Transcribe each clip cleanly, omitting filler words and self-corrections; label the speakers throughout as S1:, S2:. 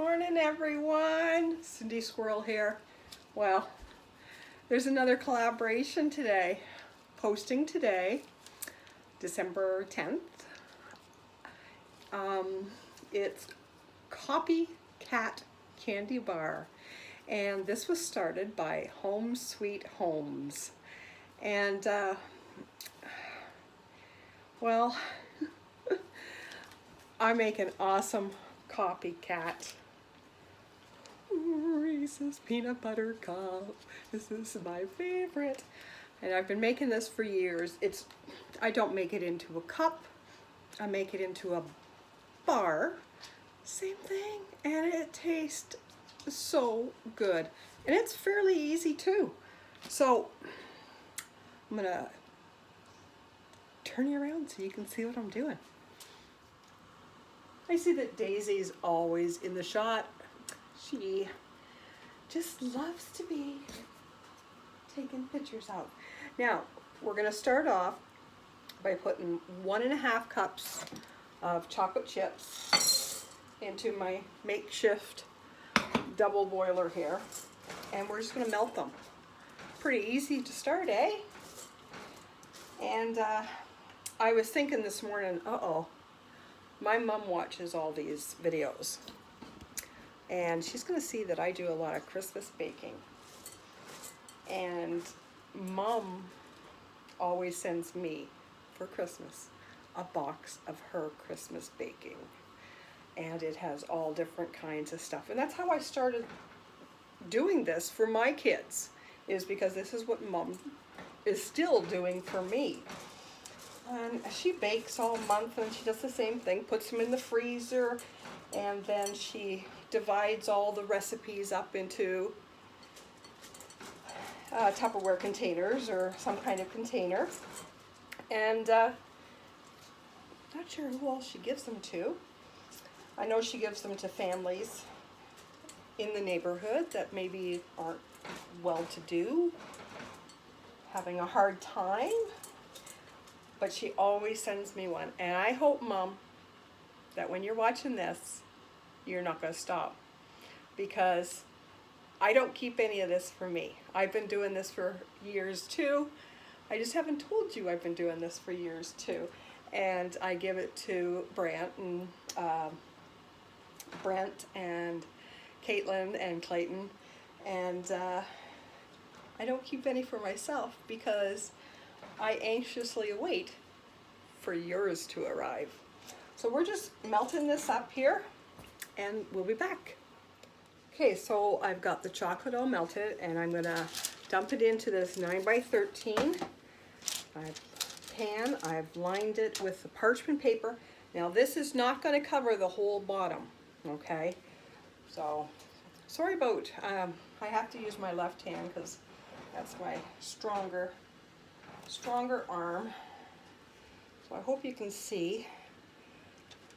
S1: morning, everyone. Cindy Squirrel here. Well, there's another collaboration today. Posting today, December 10th. It's Copycat Candy Bar. And this was started by Home Sweet Homes. And, well, I make an awesome copycat. Reese's Peanut Butter Cup. This is my favorite. And I've been making this for years. I don't make it into a cup. I make it into a bar. Same thing. And it tastes so good. And it's fairly easy too. So I'm gonna turn you around so you can see what I'm doing. I see that Daisy's always in the shot. She just loves to be taking pictures out. Now, we're gonna start off by putting 1.5 cups of chocolate chips into my makeshift double boiler here. And we're just gonna melt them. Pretty easy to start, eh? And I was thinking this morning, my mom watches all these videos, and she's going to see that I do a lot of Christmas baking. And Mom always sends me for Christmas a box of her Christmas baking, and it has all different kinds of stuff. And that's how I started doing this for my kids, is because this is what Mom is still doing for me. And she bakes all month, and she does the same thing, puts them in the freezer, and then she divides all the recipes up into Tupperware containers or some kind of container. And not sure who else she gives them to. I know she gives them to families in the neighborhood that maybe aren't well-to-do, having a hard time. But she always sends me one. And I hope, Mom, that when you're watching this, you're not going to stop. Because I don't keep any of this for me. I've been doing this for years too. I just haven't told you I've been doing this for years too. And I give it to Brent and Caitlin and Clayton. And I don't keep any for myself because I anxiously await for yours to arrive. So we're just melting this up here, and we'll be back. Okay, so I've got the chocolate all melted, and I'm gonna dump it into this 9x13 pan. I've lined it with the parchment paper. Now this is not gonna cover the whole bottom, okay? So, sorry about, I have to use my left hand because that's my stronger arm. So I hope you can see.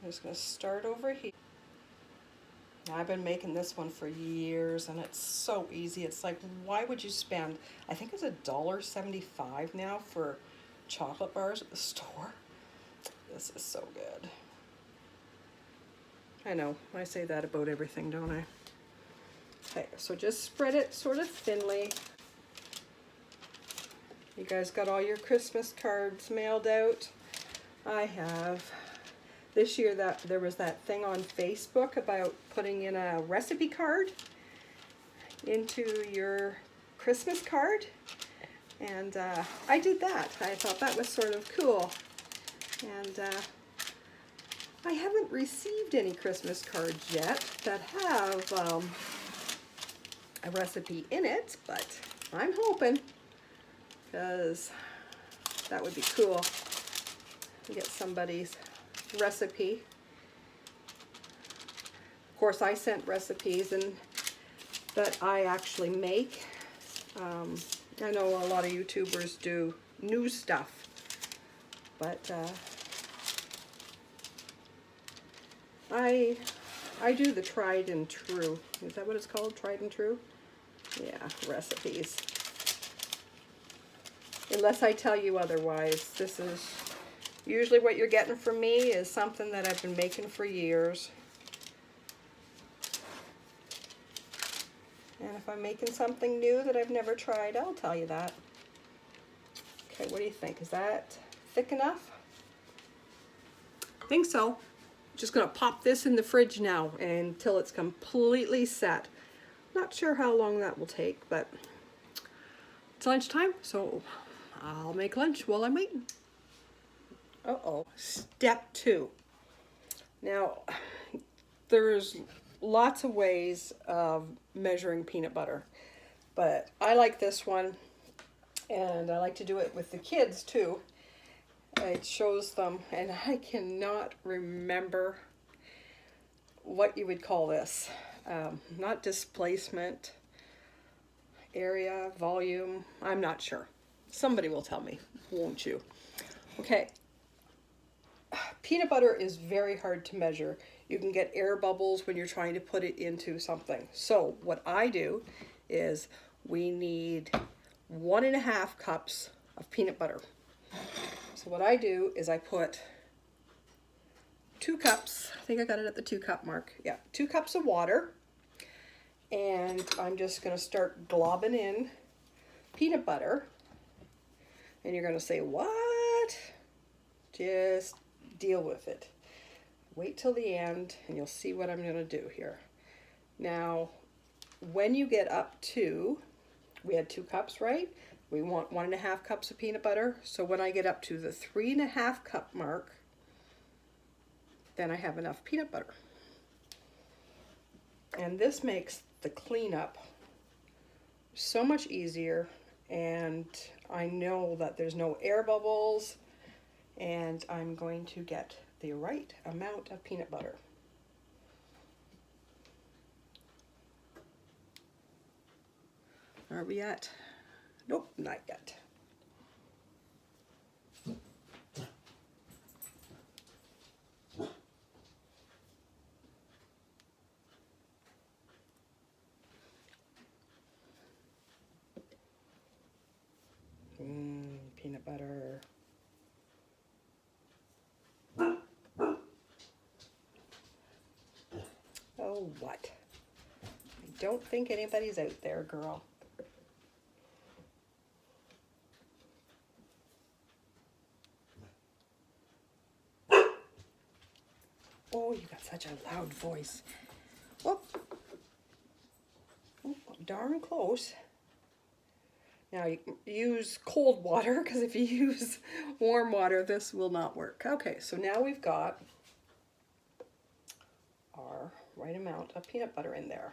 S1: I'm just going to start over here. Now, I've been making this one for years, and it's so easy. It's like, why would you spend, I think it's $1.75 now for chocolate bars at the store. This is so good. I know, I say that about everything, don't I? Okay, so just spread it sort of thinly. You guys got all your Christmas cards mailed out? I have. This year there was that thing on Facebook about putting in a recipe card into your Christmas card. And I did that. I thought that was sort of cool. And I haven't received any Christmas cards yet that have a recipe in it, but I'm hoping, because that would be cool to get somebody's recipe. Of course, I sent recipes that I actually make. I know a lot of YouTubers do new stuff, but I do the tried and true. Is that what it's called? Tried and true? Yeah, recipes. Unless I tell you otherwise. This is usually what you're getting from me is something that I've been making for years. And if I'm making something new that I've never tried, I'll tell you that. Okay, what do you think? Is that thick enough? I think so. Just gonna pop this in the fridge now until it's completely set. Not sure how long that will take, but it's lunchtime, so I'll make lunch while I'm waiting. Uh-oh, step 2. Now, there's lots of ways of measuring peanut butter, but I like this one, and I like to do it with the kids too. It shows them, and I cannot remember what you would call this. Not displacement, area, volume, I'm not sure. Somebody will tell me, won't you? Okay, peanut butter is very hard to measure. You can get air bubbles when you're trying to put it into something. So what I do is we need 1.5 cups of peanut butter. So what I do is I put 2 cups, I think I got it at the 2 cup mark. Yeah, 2 cups of water. And I'm just gonna start globbing in peanut butter. And you're gonna say, what? Just deal with it. Wait till the end and you'll see what I'm gonna do here. Now, when you get up to, we had 2 cups, right? We want 1.5 cups of peanut butter. So when I get up to the 3.5 cup mark, then I have enough peanut butter. And this makes the cleanup so much easier, and I know that there's no air bubbles, and I'm going to get the right amount of peanut butter. Are we at? Nope, not yet. Peanut butter. Oh, what? I don't think anybody's out there, girl. Oh, you got such a loud voice. Oh, darn close. Now you use cold water, because if you use warm water, this will not work. Okay, so now we've got our right amount of peanut butter in there.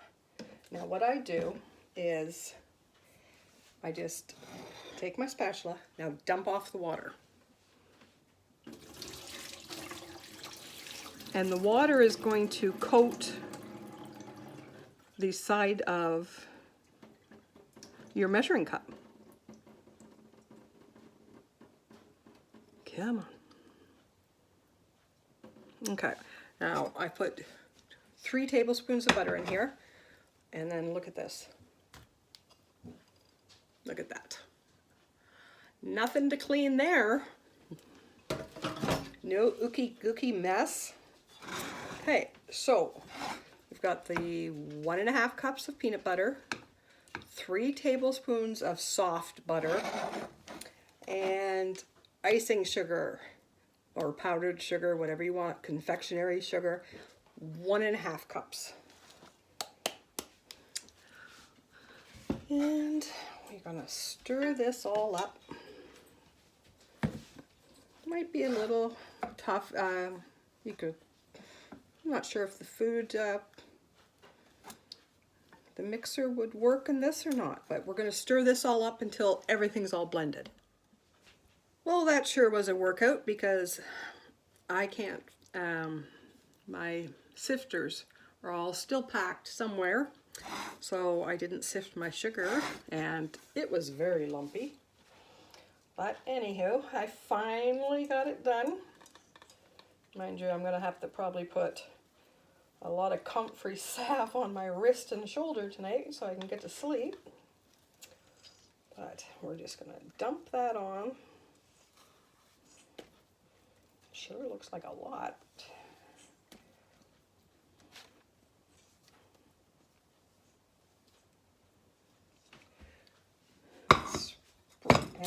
S1: Now what I do is I just take my spatula, now dump off the water. And the water is going to coat the side of your measuring cup. Come on. Okay, now I put 3 tablespoons of butter in here, and then look at this. Look at that. Nothing to clean there. No ooky gooky mess. Okay, so we've got the 1.5 cups of peanut butter, 3 tablespoons of soft butter, and icing sugar or powdered sugar, whatever you want, confectionery sugar, 1.5 cups. And we're gonna stir this all up. Might be a little tough. You could, I'm not sure if the food, the mixer would work in this or not, but we're gonna stir this all up until everything's all blended. Well, that sure was a workout, because I can't, my sifters are all still packed somewhere, so I didn't sift my sugar, and it was very lumpy. But anywho, I finally got it done. Mind you, I'm gonna have to probably put a lot of comfrey salve on my wrist and shoulder tonight so I can get to sleep. But we're just gonna dump that on. Sure looks like a lot.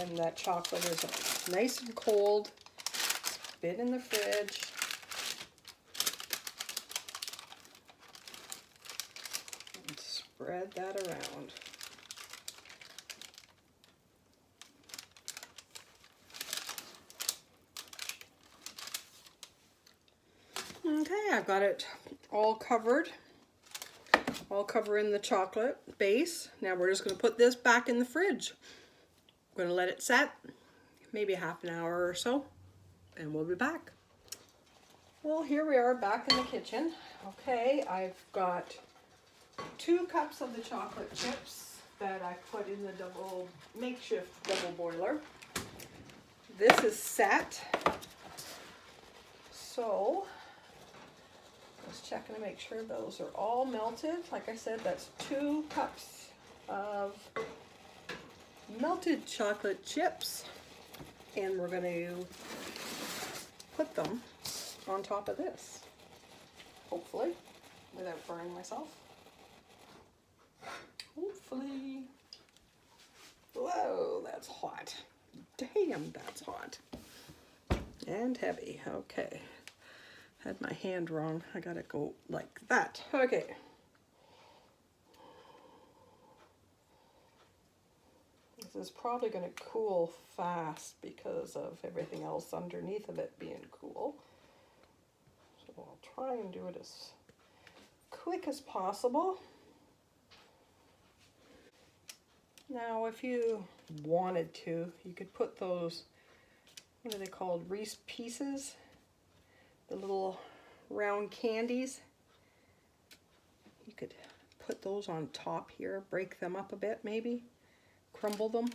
S1: when that chocolate is nice and cold, been in the fridge. And spread that around. Okay, I've got it all covered. All covering the chocolate base. Now we're just going to put this back in the fridge. I'm going to let it set, maybe half an hour or so, and we'll be back. Well, here we are back in the kitchen. Okay, I've got 2 cups of the chocolate chips that I put in the makeshift double boiler. This is set. So, just checking to make sure those are all melted. Like I said, that's 2 cups of melted chocolate chips. And we're going to put them on top of this, hopefully, without burning myself. Hopefully. Whoa, that's hot. Damn, that's hot. And heavy. Okay. Had my hand wrong. I gotta go like that. Okay. This is probably going to cool fast because of everything else underneath of it being cool. So I'll try and do it as quick as possible. Now, if you wanted to, you could put those, what are they called, Reese Pieces? The little round candies. You could put those on top here, break them up a bit maybe, crumble them,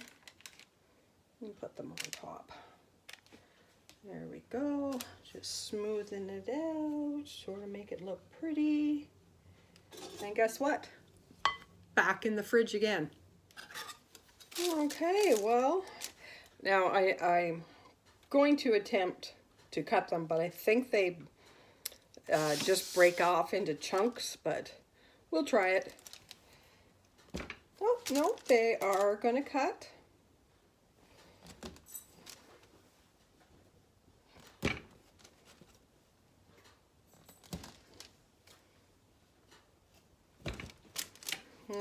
S1: and put them on top. There we go. Just smoothing it out, sort of make it look pretty. And guess what? Back in the fridge again. Okay, well, now I'm going to attempt to cut them, but I think they just break off into chunks, but we'll try it. Oh, no, they are going to cut.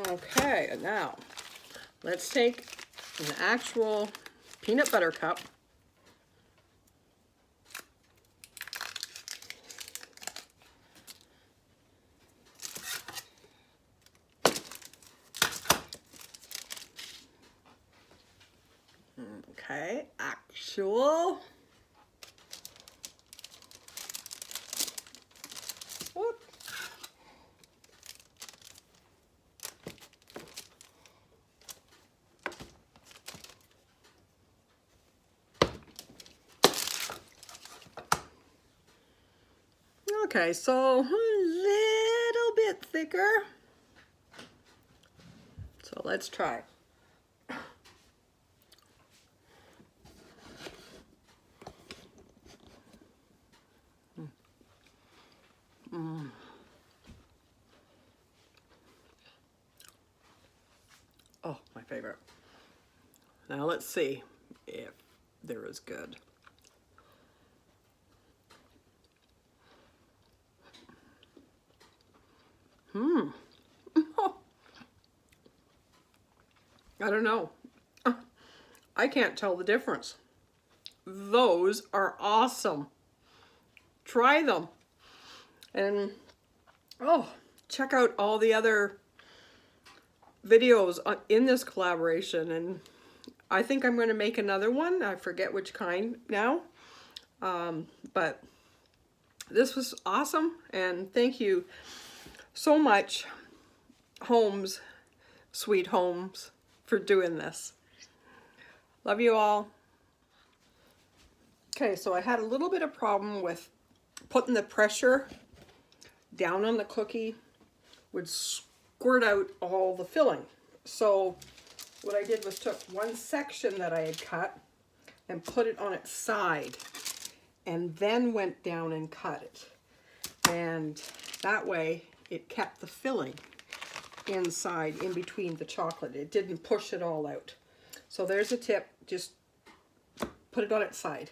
S1: Okay, now let's take an actual peanut butter cup. Okay, actual. Whoop. Okay, so a little bit thicker. So let's try. Oh, my favorite. Now let's see if they're as good. I don't know. I can't tell the difference. Those are awesome. Try them. And, oh, check out all the other videos in this collaboration. And I think I'm going to make another one. I forget which kind now. But this was awesome. And thank you so much, Homes, Sweet Homes, for doing this. Love you all. Okay, so I had a little bit of problem with putting the pressure down on the cookie would squirt out all the filling. So what I did was took one section that I had cut and put it on its side and then went down and cut it. And that way it kept the filling inside in between the chocolate. It didn't push it all out. So there's a tip. Just put it on its side.